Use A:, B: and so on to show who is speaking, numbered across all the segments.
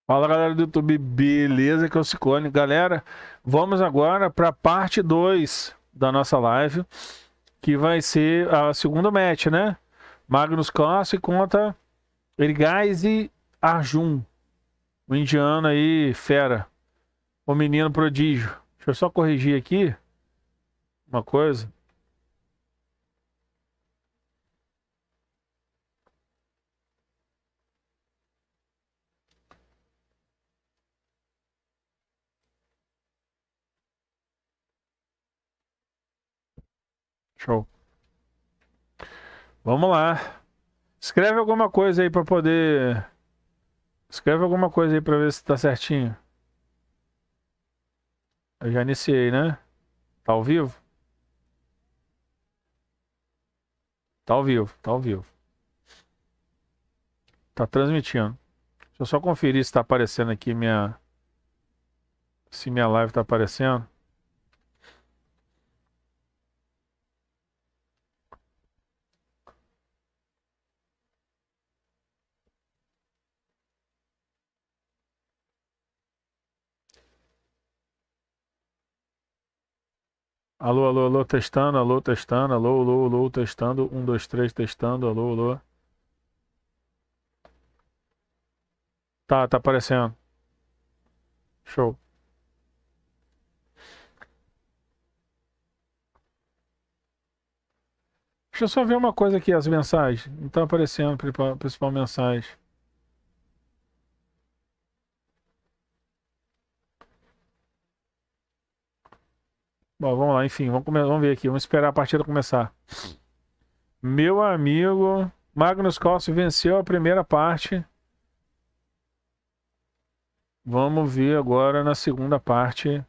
A: Fala galera do YouTube, beleza? Que é o Ciclone. Galera, vamos agora para a parte 2 da nossa live, que vai ser a segunda match, né? Magnus Carlsen contra Erigaisi Arjun, o indiano aí, fera, o menino prodígio. Deixa eu só corrigir aqui uma coisa. Show. Vamos lá. Escreve alguma coisa aí para poder... Escreve alguma coisa aí para ver se tá certinho. Eu já iniciei, né? Tá ao vivo? Tá ao vivo, tá ao vivo. Tá transmitindo. Deixa eu só conferir se tá aparecendo aqui minha... Se minha live tá aparecendo. Alô, alô, alô, testando, alô, testando, alô, alô, alô, testando. 1, 2, 3, testando, alô, alô. Tá aparecendo. Show. Deixa eu só ver uma coisa aqui, as mensagens. Não tá aparecendo a principal mensagem. Bom, vamos lá, enfim, vamos ver aqui. Vamos esperar a partida começar. Meu amigo, Magnus Carlsen venceu a primeira parte. Vamos ver agora na segunda parte.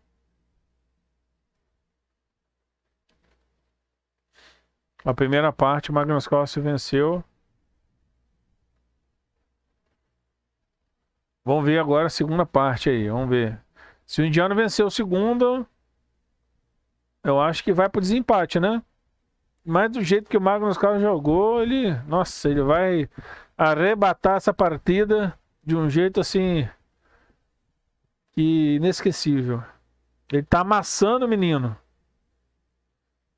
A: A primeira parte, Magnus Carlsen venceu. Vamos ver agora a segunda parte aí. Vamos ver. Se o indiano venceu o segundo, eu acho que vai pro desempate, né? Mas do jeito que o Magnus Carlsen jogou, ele... Nossa, ele vai arrebatar essa partida de um jeito assim... que inesquecível. Ele tá amassando o menino.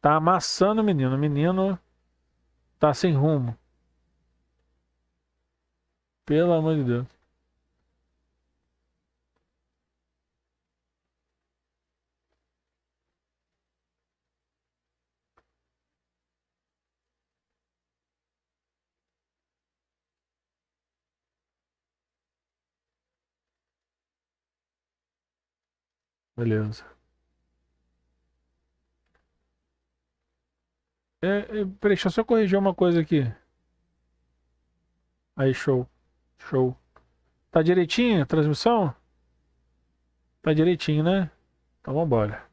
A: Tá amassando o menino. O menino tá sem rumo. Pelo amor de Deus. Beleza. Peraí, deixa eu só corrigir uma coisa aqui. Aí, show. Show. Tá direitinho a transmissão? Tá direitinho, né? Então vambora.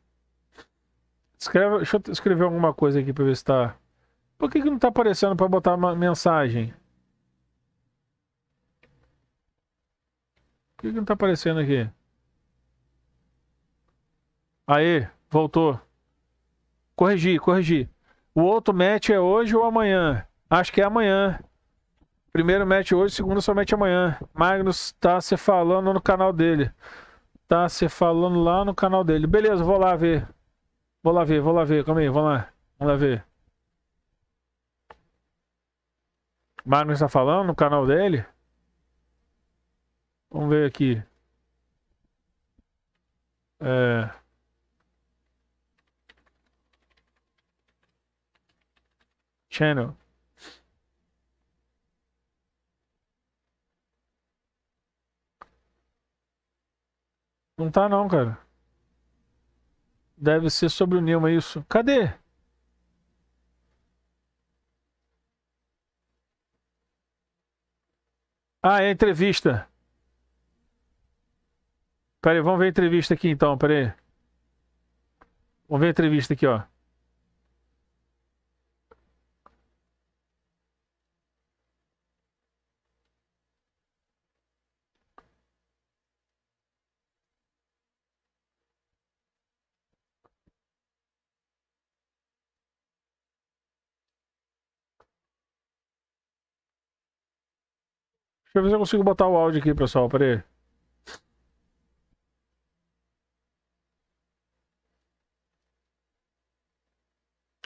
A: Deixa eu escrever alguma coisa aqui pra ver se tá... Por que não tá aparecendo pra botar uma mensagem? Por que não tá aparecendo aqui? Aê, voltou. Corrigi. O outro match é hoje ou amanhã? Acho que é amanhã. Primeiro match hoje, segundo somente amanhã. Magnus tá se falando no canal dele. Tá se falando lá no canal dele. Beleza, vou lá ver. Vou lá ver. Calma aí, vamos lá. Vamos lá ver. Magnus tá falando no canal dele? Vamos ver aqui. Channel. Não tá não, cara. Deve ser sobre o Nilma isso. Cadê? Ah, é entrevista. Pera aí, vamos ver a entrevista aqui então, pera aí. Vamos ver a entrevista aqui, ó. Deixa eu ver se eu consigo botar o áudio aqui, pessoal, pera aí.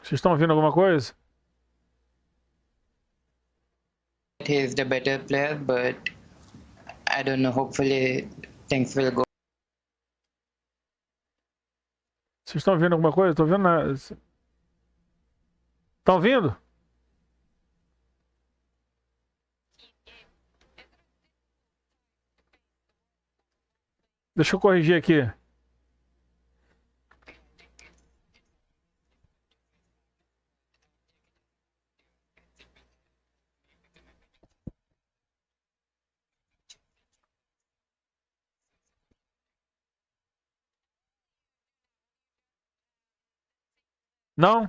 A: Vocês estão ouvindo alguma coisa?
B: He's the better player, but I don't know. Hopefully things will go.
A: Vocês estão ouvindo alguma coisa? Estou ouvindo nada. Estão ouvindo? Deixa eu corrigir aqui. Não?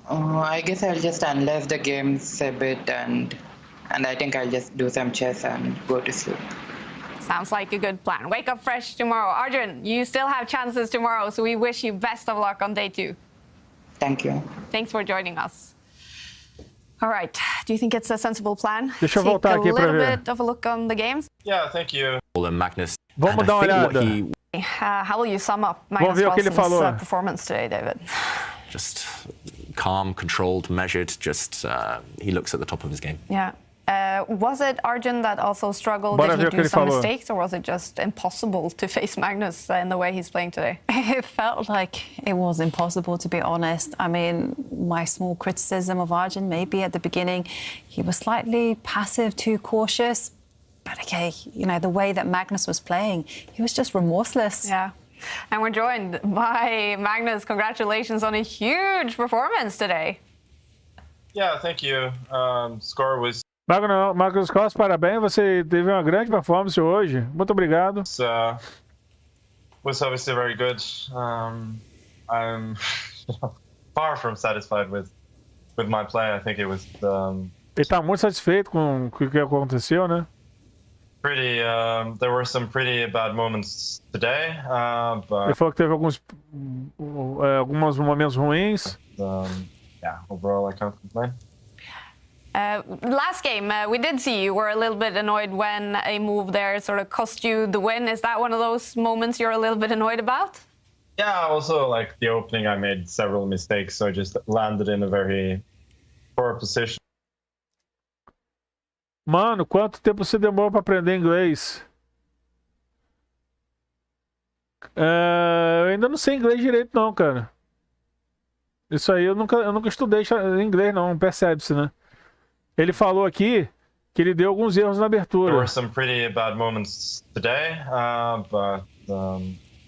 B: I guess I'll just analyze the games a bit, and I think I'll just do some chess and go to sleep.
C: Sounds like a good plan. Wake up fresh tomorrow. Arjun, you still have chances tomorrow, so we wish you best of luck on day 2.
B: Thank you.
C: Thanks for joining us. All right. Do you think it's a sensible plan?
A: Deixa eu voltar aqui para ver.
C: Take a little bit of a look on the games.
D: Yeah, thank you.
E: Magnus.
A: Vamos dar uma olhada.
C: How will you sum up Magnus Carlsen's performance today, David?
E: Just calm, controlled, measured. Just he looks at the top of his game.
C: Yeah. Was it Arjun that also struggled? Did he do some mistakes, or was it just impossible to face Magnus in the way he's playing today?
F: It felt like it was impossible, to be honest. I mean, my small criticism of Arjun, maybe at the beginning, he was slightly passive, too cautious. But okay, you know, the way that Magnus was playing, he was just remorseless.
C: Yeah. And we're joined by Magnus. Congratulations on a huge performance today.
D: Yeah, thank you. Score was
A: Magnus Carlsen, parabéns. Você teve uma grande performance hoje. Muito obrigado.
D: Was obviously very good. I'm far from satisfied with my play. I think it was.
A: Ele está muito satisfeito com o que aconteceu, né?
D: There were some pretty bad moments today, but
A: ele falou que teve alguns momentos ruins.
D: Yeah, overall I can't complain.
C: Last game, we did see you were a little bit annoyed when a move there sort of cost you the win. Is that one of those moments you're a little bit annoyed about?
D: Yeah, also like the opening, I made several mistakes, so I just landed in a very poor position.
A: Mano, quanto tempo você demorou para aprender inglês? Eu ainda não sei inglês direito não, cara. Isso aí eu nunca estudei inglês não, percebe-se, né? Ele falou aqui que ele deu alguns erros na abertura.
D: There were some pretty bad moments today, but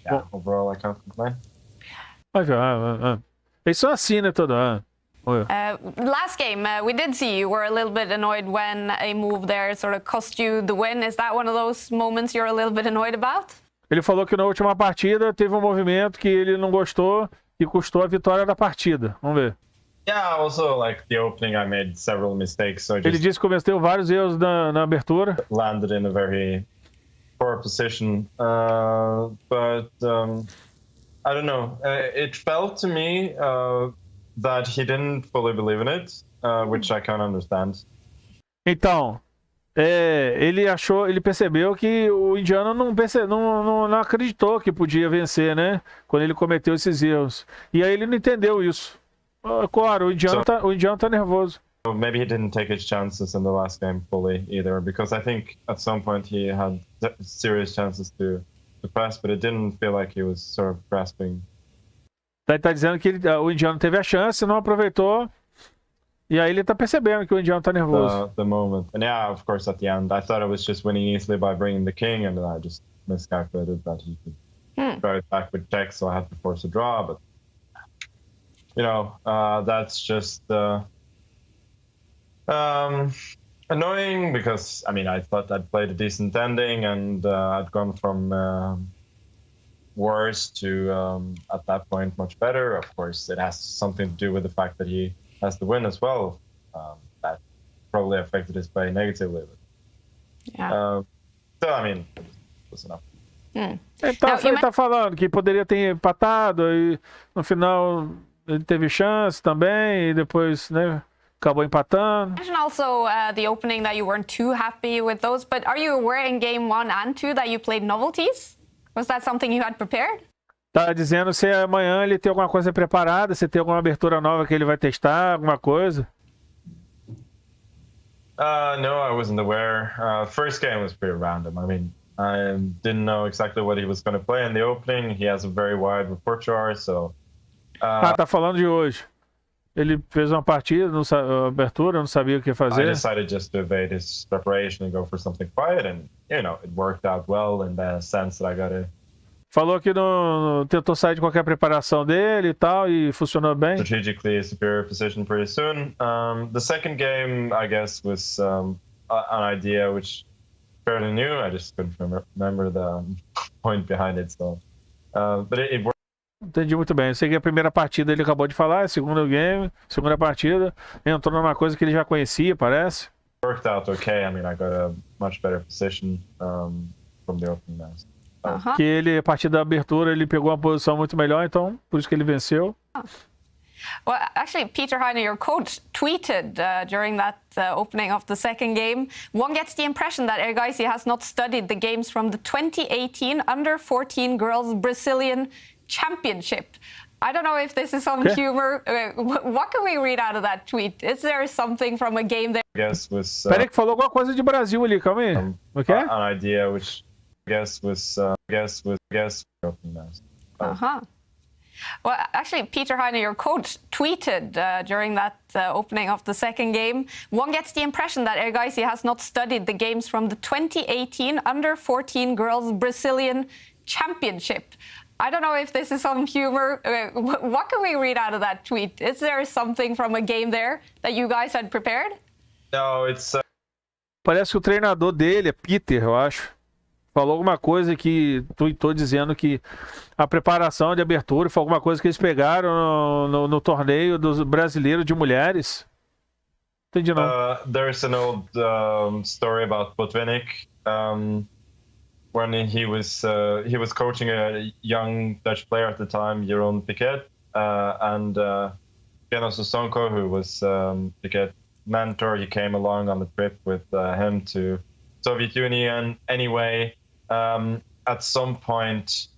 D: yeah, overall I can't complain.
A: Eles são assim, né, todo ano.
C: Last game, we did see you were a little bit annoyed when a move there sort of cost you the win. Is that one of those moments you're a little bit annoyed about?
A: Ele falou que na última partida teve um movimento que ele não gostou e custou a vitória da partida. Vamos ver.
D: Yeah, also like the opening, I made several mistakes, so
A: ele disse que cometeu vários erros na abertura.
D: Landed in a very poor position, but I don't know. It felt to me that he didn't fully believe in it, which I can't understand.
A: Então, ele percebeu que o indiano não acreditou que podia vencer, né? Quando ele cometeu esses erros. E aí ele não entendeu isso. Claro, o indiano tá nervoso.
D: Maybe he didn't take his chances in the last game fully either, because I think at some point he had serious chances to press, but it didn't feel like he was sort of grasping.
A: Tá dizendo que o indiano teve a chance, não aproveitou, e aí ele tá percebendo que o indiano tá nervoso.
D: The moment. And yeah, of course, at the end, I thought I was just winning easily by bringing the king, and I just miscalculated that he could try it back with check, so I had to force a draw, but you know, that's just annoying because, I mean, I thought I'd played a decent ending and I'd gone from worse to, at that point, much better. Of course, it has something to do with the fact that he has to win as well. That probably affected his play negatively. But,
C: yeah.
D: So, I mean, it was enough.
A: Ele tá falando que poderia ter empatado e no final ele teve chance também e depois, né, acabou empatando.
C: And also the opening that you weren't too happy with those, but are you aware in game 1 and 2 that you played novelties? Was that something you had prepared?
A: Tá dizendo se amanhã ele tem alguma coisa preparada, se tem alguma abertura nova que ele vai testar, alguma coisa.
D: No, I wasn't aware. First game was pretty random. I mean, I didn't know exactly what he was going to play in the opening. He has a very wide repertoire, so...
A: tá falando de hoje. Ele fez uma partida, abertura, não sabia o que fazer.
D: I decided just to evade his preparation and go for something quiet, and, you know, it worked out well in the sense that I got to...
A: Falou que não tentou sair de qualquer preparação dele e tal, e funcionou bem.
D: Strategically, a superior position pretty soon. The second game, I guess, was an idea which fairly new. I just couldn't remember the point behind it. So, but it worked.
A: Entendi muito bem. Eu sei que a primeira partida ele acabou de falar, a segunda game, segunda partida, entrou numa coisa que ele já conhecia, parece.
D: Worked out okay. I mean, I got a much better position from the opening match.
A: Que ele, a partir da abertura, ele pegou uma posição muito melhor, então por isso que ele venceu.
C: Well, actually, Peter Heine, your coach, tweeted during that opening of the second game, one gets the impression that Erigaisi has not studied the games from the 2018 Under-14 Girls Brazilian Championship. I don't know if this is some humor. What can we read out of that tweet? Is there something from a game there?
D: I guess was...
A: Peraí que falou alguma coisa de Brasil ali, calma aí. Okay?
D: An idea which... guess was opening match.
C: Well, actually, Peter Heine, your coach, tweeted during that opening of the second game, one gets the impression that Erigaisi has not studied the games from the 2018 Under-14 Girls Brazilian Championship. I don't know if this is some humor. What can we read out of that tweet? Is there something from a game there that you guys had prepared?
D: No, it's...
A: Parece que o treinador dele é Peter, eu acho. Falou alguma coisa que tweetou dizendo que a preparação de abertura foi alguma coisa que eles pegaram no torneio dos brasileiros de mulheres. Entendi não.
D: There's an old story about Botvinnik when he was coaching a young Dutch player at the time, Jeroen Piquet, and Geno Sosonko, who was Piquet's mentor, he came along on the trip with him to Soviet Union. Anyway, at some point,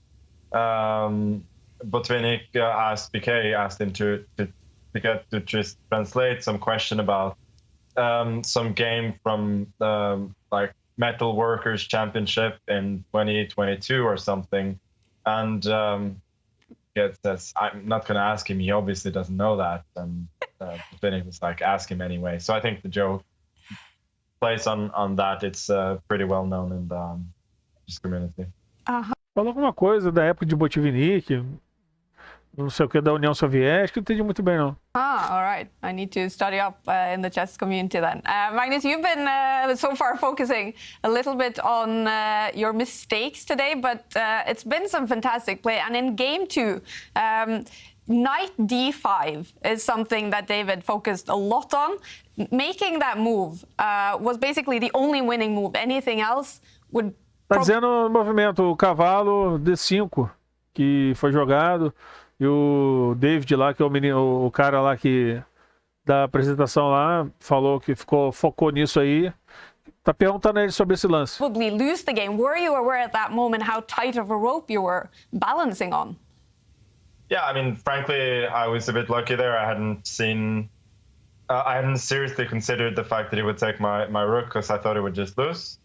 D: Botvinnik asked him to just translate some question about some game from like Metal Workers Championship in 2022 or something, and says, I'm not going to ask him. He obviously doesn't know that, and Botvinnik was like, ask him anyway. So I think the joke plays on that. It's pretty well known in the community.
A: Falou alguma coisa da época de Botvinnik, não sei o que, da União Soviética, não entendi muito bem não.
C: All right. I need to study up in the chess community then. Magnus, you've been so far focusing a little bit on your mistakes today, but it's been some fantastic play. And in game 2, knight d5 is something that David focused a lot on. Making that move was basically the only winning move. Anything else would...
A: Tá dizendo o movimento, o cavalo D5 que foi jogado, e o David lá, que é o menino, o cara lá que da apresentação lá, falou que focou nisso aí. Tá perguntando a ele sobre esse lance.
C: Probably lose the game. Were you aware at that moment how tight of a rope you were balancing on?
D: Yeah, I mean, frankly, I was a bit lucky there. I hadn't seriously considered the fact that he would take my rook because I thought he would just lose.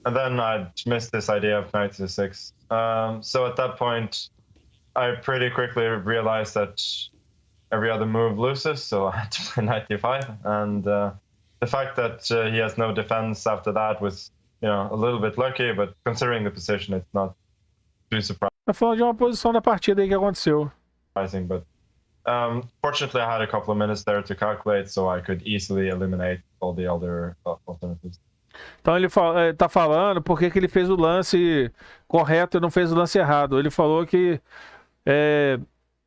D: And then I missed this idea of knight to 6. So at that point, I pretty quickly realized that every other move loses, so I had to play knight d5. And the fact that he has no defense after that was, you know, a little bit lucky, but considering the position, it's not too surprising.
A: Tá falando de uma posição da partida aí que aconteceu.
D: But fortunately, I had a couple of minutes there to calculate, so I could easily eliminate all the other alternatives.
A: Então ele tá falando por que ele fez o lance correto e não fez o lance errado. Ele falou que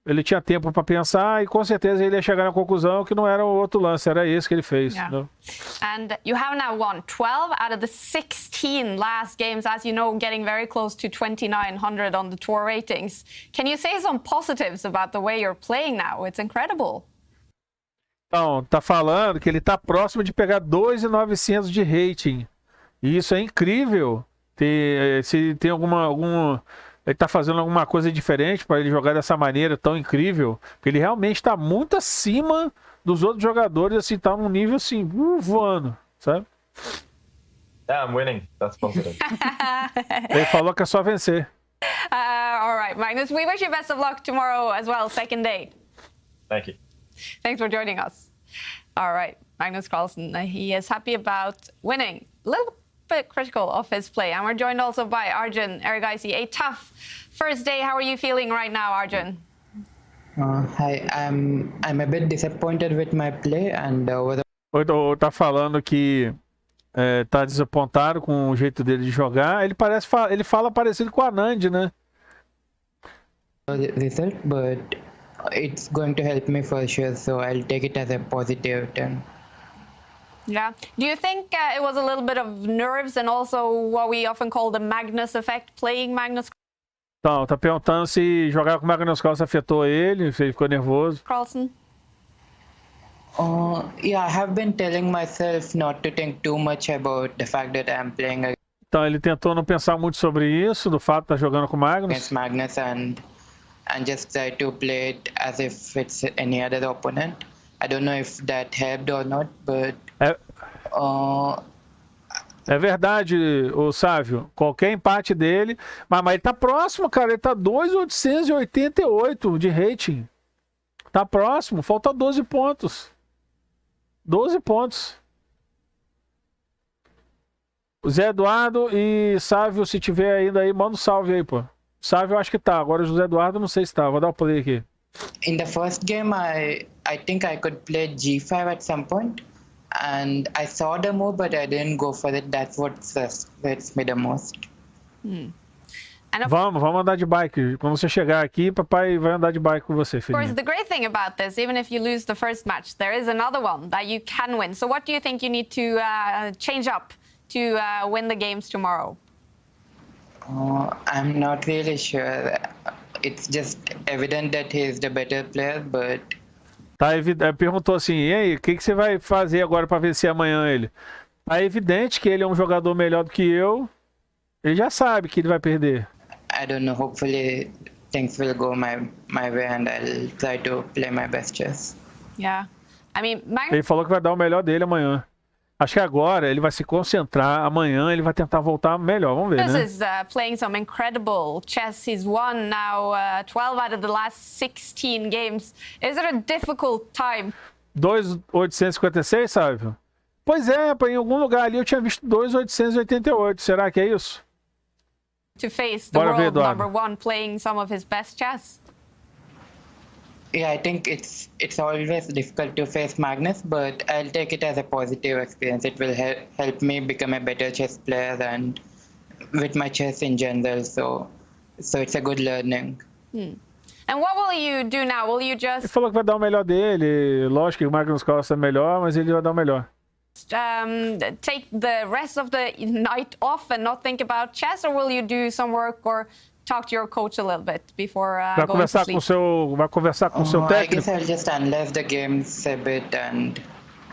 A: ele tinha tempo para pensar e com certeza ele ia chegar na conclusão que não era o outro lance, era esse que ele fez.
C: Yeah.
A: Né?
C: And you have now won 12 out of the 16 last games, as you know, getting very close to 2,900 on the tour ratings. Can you say some positives about the way you're playing now? It's incredible.
A: Então, tá falando que ele tá próximo de pegar 2.900 de rating. E isso é incrível. Se tem ele tá fazendo alguma coisa diferente para ele jogar dessa maneira tão incrível. Porque ele realmente está muito acima dos outros jogadores, assim, tá num nível assim, voando, sabe?
D: Yeah, I'm winning. That's positive.
A: Ele falou que é só vencer.
C: All right, Magnus, we wish you best of luck tomorrow as well, second day.
D: Thank you.
C: Thanks for joining us. All right, Magnus Carlsen, he is happy about winning. A little bit critical of his play. And we're joined also by Arjun Erigaisi. A tough first day. How are you feeling right now, Arjun?
B: Hi, I'm a bit disappointed with my play and
A: Tá falando que tá desapontado com o jeito dele de jogar. Ele fala parecido com o Anand, né?
B: result, but it's going to help me for sure, so I'll take it as a positive turn.
C: Yeah. Do you think it was a little bit of nerves and also what we often call the Magnus effect, playing Magnus
A: Então, tá perguntando se jogar com o Magnus Carlsen afetou ele, se ele ficou nervoso.
C: Carlsen?
B: Yeah, I have been telling myself not to think too much about the fact that I'm playing
A: Então, ele tentou não pensar muito sobre isso, do fato de estar jogando com o Magnus.
B: against Magnus and just try to play it as if it's any other opponent. I don't know if that helped or not, but
A: É verdade, o Sávio. Qualquer empate dele. Mas ele tá próximo, cara. Ele tá 2.888 de rating. Tá próximo. Falta 12 pontos. 12 pontos. O Zé Eduardo e Sávio, se tiver ainda aí, manda um salve aí, pô. Sávio eu acho que tá. Agora o José Eduardo não sei se tá. Vou dar o play aqui.
B: in the first game, I think I could play G5 at some point, and I saw the move, but I didn't go for it. That's what frustrates me the most.
A: Vamos andar de bike. Quando você chegar aqui, papai vai andar de bike com você,
C: Of course,
A: filhinho.
C: the great thing about this, even if you lose the first match, there is another one that you can win. So what do you think you need to change up to win the games tomorrow?
B: I'm not really sure. It's just evident that he is the better player, but
A: Perguntou assim, e aí, o que você vai fazer agora para vencer amanhã ele? Tá evidente que ele é um jogador melhor do que eu. Ele já sabe que ele vai perder.
B: I don't know. Hopefully, things will go my way, and I'll try to play my best chess.
C: Yeah. I mean,
A: Ele falou que vai dar o melhor dele amanhã. Acho que agora ele vai se concentrar. Amanhã ele vai tentar voltar melhor. Vamos ver,
C: Magnus
A: né?
C: is playing some incredible chess. He's won now 12 out of the last 16 games. Is it a difficult time?
A: 2.856, sabe? Pois é, em algum lugar ali eu tinha visto 2.888. Será que é isso?
C: To face the
A: Bora ver,
C: world
A: Eduardo.
C: number one playing some of his best chess?
B: Yeah, I think it's always difficult to face Magnus, but I'll take it as a positive experience. It will help me become a better chess player and with my chess in general. So it's a good learning.
C: And what will you do now? Will you
A: Ele
C: just
A: falou que vai dar o melhor dele. Lógico que o Magnus Carlsen é melhor, mas ele vai dar o melhor.
C: take the rest of the night off and not think about chess, or will you do some work or talk to your coach a little bit before
A: Vai
C: going to
A: conversar
C: sleep?
A: com o seu, vai conversar com o seu
B: I
A: técnico.
B: guess I'll just analyze the games a bit and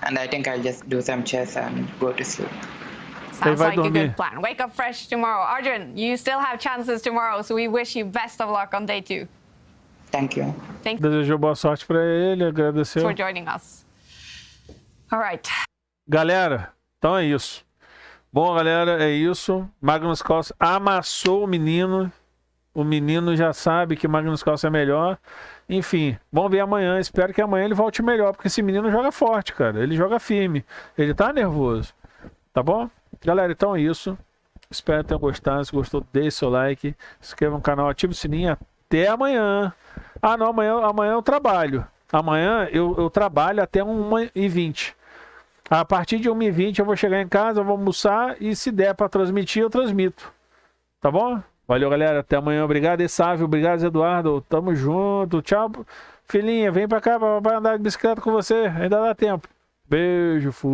B: I think I'll just do some chess and go to sleep.
C: Sounds
A: vai
C: like a
A: dormir.
C: good plan. Wake up fresh tomorrow. Arjun, you still have chances tomorrow, so we wish you best of luck on day 2.
B: Thank you.
C: Thank you
A: Desejou boa sorte para ele, agradeceu.
C: for joining us. All right.
A: Galera, então é isso. Bom, galera, é isso. Magnus Carlsen amassou o menino. O menino já sabe que Magnus Carlsen é melhor. Enfim, vamos ver amanhã. Espero que amanhã ele volte melhor, porque esse menino joga forte, cara. Ele joga firme. Ele tá nervoso. Tá bom? Galera, então é isso. Espero que tenham gostado. Se gostou, deixe seu like. Se inscreva no canal, ative o sininho. Até amanhã. Ah, não, amanhã eu trabalho. Amanhã eu trabalho até 1h20. A partir de 1h20 eu vou chegar em casa, eu vou almoçar e se der para transmitir, eu transmito. Tá bom? Valeu, galera. Até amanhã. Obrigado, Sávio. Obrigado, Eduardo. Tamo junto. Tchau. Filhinha, vem pra cá pra andar de bicicleta com você. Ainda dá tempo. Beijo, fui.